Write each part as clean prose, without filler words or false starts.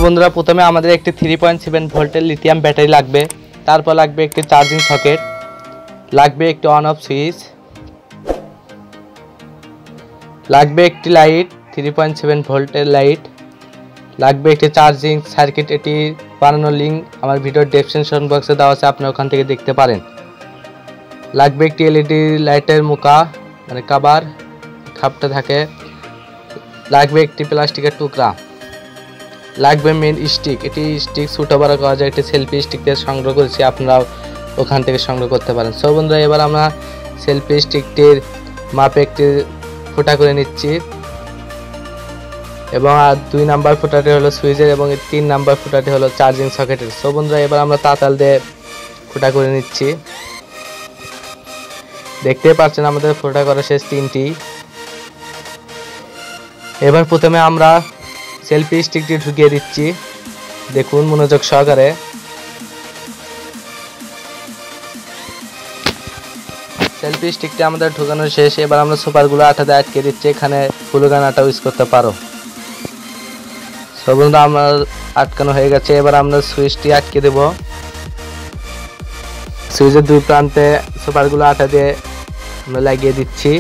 বন্ধুরা প্রথমে আমাদের একটি 3.7 ভোল্টের লিথিয়াম ব্যাটারি লাগবে, তারপর লাগবে একটি চার্জিং সকেট, লাগবে একটি অন অফ সুইচ, লাগবে একটি লাইট 3.7 ভোল্টের লাইট, লাগবে একটি চার্জিং সার্কিট। এটি বানানোর লিঙ্ক আমার ভিডিওর ডেসক্রিপশন বক্সে দেওয়া আছে, আপনি ওখান থেকে দেখতে পারেন। লাগবে একটি এলইডি লাইটের মুখা মানে কভার খাপটা থাকে, লাগবে একটি প্লাস্টিকের টুকরা, লাগবে মেন স্টিক। এটি স্টিক ছোটো বড় করা যায়, একটি সেলফি স্টিক থেকে সংগ্রহ করেছি, আপনারাও ওখান থেকে সংগ্রহ করতে পারেন। সো বন্ধুরা এবার আমরা সেলফি স্টিকটির মাপে একটি ফুটা করে নিচ্ছি এবং 2 নাম্বার ফুটাটি হলো সুইচের এবং 3 নাম্বার ফুটাটি হলো চার্জিং সকেটের। সো বন্ধুরা এবার আমরা তাতাল দিয়ে ফুটা করে নিচ্ছি। দেখতে পাচ্ছেন আমাদের ফুটা করা শেষ 3টি। এবার প্রথমে আমরা সেলফি স্টিকটি ঢুকিয়ে দিচ্ছি, দেখুন মনোযোগ সহকারে। সেলফি স্টিকটি আমাদের ঢোকানো শেষ। এবার আমরা সুপারগুলো আঠা দিয়ে আটকে দিচ্ছি, এখানে ফুলগান আটা ইউজ করতে পারো। সব বন্ধু আমার আটকানো হয়ে গেছে। এবার আমরা সুইচটি আটকে দেব। সুইচের 2 প্রান্তে সুপারগুলো আটা দিয়ে আমরা লাগিয়ে দিচ্ছি।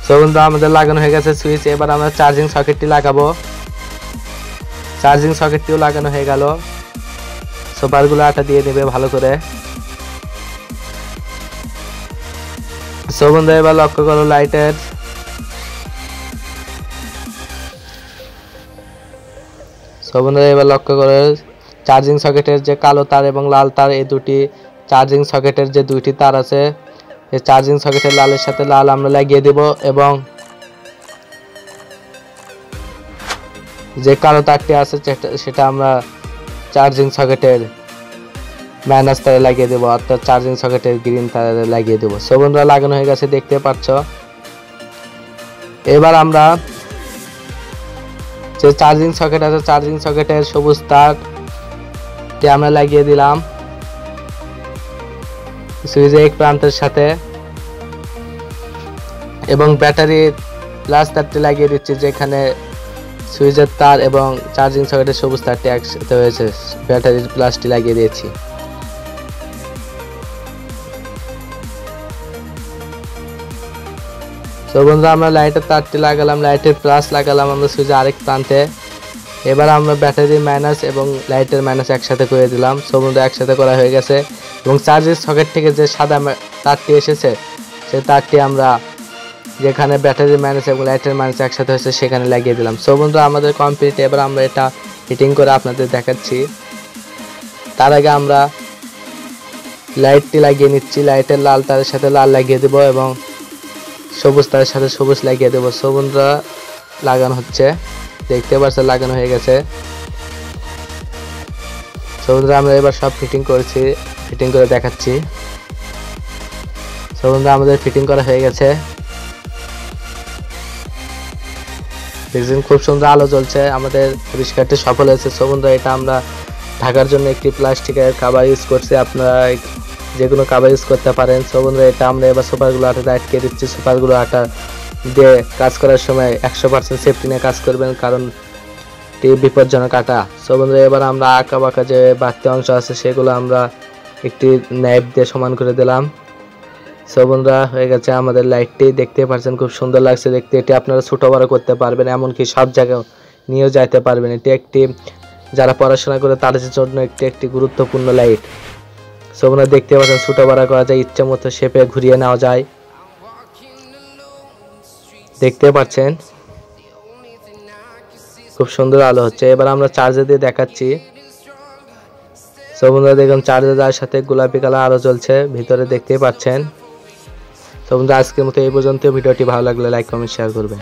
সো বন্ধু আমাদের লাগানো হয়ে গেছে সুইচ। এবার আমরা চার্জিং সকেটটি লাগাবো। চার্জিং সকেটটিও লাগানো হয়ে গেল। সুপারগুলো আটা দিয়ে দেবে ভালো করে। সো বন্ধু এবার লক্ষ্য করো লাইটের। সো বন্ধু এবার লক্ষ্য করো চার্জিং সকেটের যে কালো তার এবং লাল তার, এই দুটি চার্জিং সকেটের যে 2টি তার আছে, এই চার্জিং সকেটের লালের সাথে লাল আমরা লাগিয়ে দেব এবং যে কালো তারটি আছে সেটা আমরা চার্জিং সকেটের মাইনাস তারে লাগিয়ে দেব, অর্থাৎ চার্জিং সকেটের গ্রিন তারে লাগিয়ে দেব। সো বন্ধুরা লাগানো হয়ে গেছে, দেখতে পাচ্ছ। এবার আমরা যে চার্জিং সকেট আছে চার্জিং সকেটের সবুজ তারটি আমরা লাগিয়ে দিলাম সুইচের এক প্রান্তের সাথে এবং ব্যাটারির প্লাস তারটি লাগিয়ে দিচ্ছি, যেখানে সুইচের তার এবং চার্জিং সকেটের সবুজ তারটি একসাথে হয়েছে, ব্যাটারির প্লাসটি লাগিয়ে দিয়েছি। তো বন্ধুরা আমরা লাইটের তারটি লাগালাম, লাইটের প্লাস লাগালাম আমরা সুইচের আরেক প্রান্তে। এবার আমরা ব্যাটারির মাইনাস এবং লাইটের মাইনাস একসাথে করে দিলাম। সো বন্ধুরা একসাথে করা হয়ে গেছে এবং চার্জিং সকেট থেকে যে সাদা তারটি এসেছে সেই তারটি আমরা যেখানে ব্যাটারির মাইনাস এবং লাইটের মাইনাস একসাথে হয়েছে সেখানে লাগিয়ে দিলাম। সো বন্ধুরা আমাদের কমপ্লিট। এবার আমরা এটা ফিটিং করে আপনাদের দেখাচ্ছি। তার আগে আমরা লাইটটি লাগিয়ে নিচ্ছি, লাইটের লাল তারের সাথে লাল লাগিয়ে দেব এবং সবুজ তারের সাথে সবুজ লাগিয়ে দেব। সো বন্ধুরা লাগানো হচ্ছে, দেখতে পাচ্ছেন লাগানো হয়ে গেছে। সো বন্ধুরা আমরা এবার সব ফিটিং করেছি, ফিটিং করে দেখাচ্ছি। সো বন্ধুরা আমাদের ফিটিং করা হয়ে গেছে, দেখছেন খুব সুন্দর আলো জ্বলছে, আমাদের পরিষ্কারটি সফল হয়েছে। সো বন্ধুরা এটা আমরা ঢাকার জন্য একটি প্লাস্টিকের কভার ইউজ করছি, আপনারা যে কোনো কভার ইউজ করতে পারেন। সো বন্ধুরা এটা আমরা এবার সুপারগুলো আটা আটকে দিচ্ছি। সুপারগুলো আটা দিয়ে কাজ করার সময় 100% সেফটি নিয়ে কাজ করবেন, কারণ এটি বিপজ্জনক আটা। সো বন্ধুরা এবার আমরা আঁকা বাঁকা যে বাড়তি অংশ আছে সেগুলো আমরা একটি নাইফ দিয়ে সমান করে দিলাম। সো বন্ধুরা হয়ে গেছে আমাদের লাইটটি, দেখতে পাচ্ছেন খুব সুন্দর লাগছে দেখতে। এটি আপনারা ছোটো বড়ো করতে পারবেন, এমনকি সব জায়গায় নিয়েও যাইতে পারবেন। এটি একটি যারা পড়াশোনা করে তাদের জন্য একটি গুরুত্বপূর্ণ লাইট। সো বন্ধুরা দেখতে পাচ্ছেন ছোটো বড়ো করা যায়, ইচ্ছে মতো শেপে ঘুরিয়ে নেওয়া যায়, দেখতে পাচ্ছেন খুব সুন্দর আলো হচ্ছে। এবার আমরা চার্জার দিয়ে দেখাচ্ছি। সো বন্ধুরা দেখুন চার্জার দেওয়ার সাথে গোলাপি কালার আলো জ্বলছে ভিতরে, দেখতেই পাচ্ছেন। তো বন্ধুরা আজকের মতো এই পর্যন্ত। ভিডিওটি ভালো লাগলে লাইক কমেন্ট শেয়ার করবেন।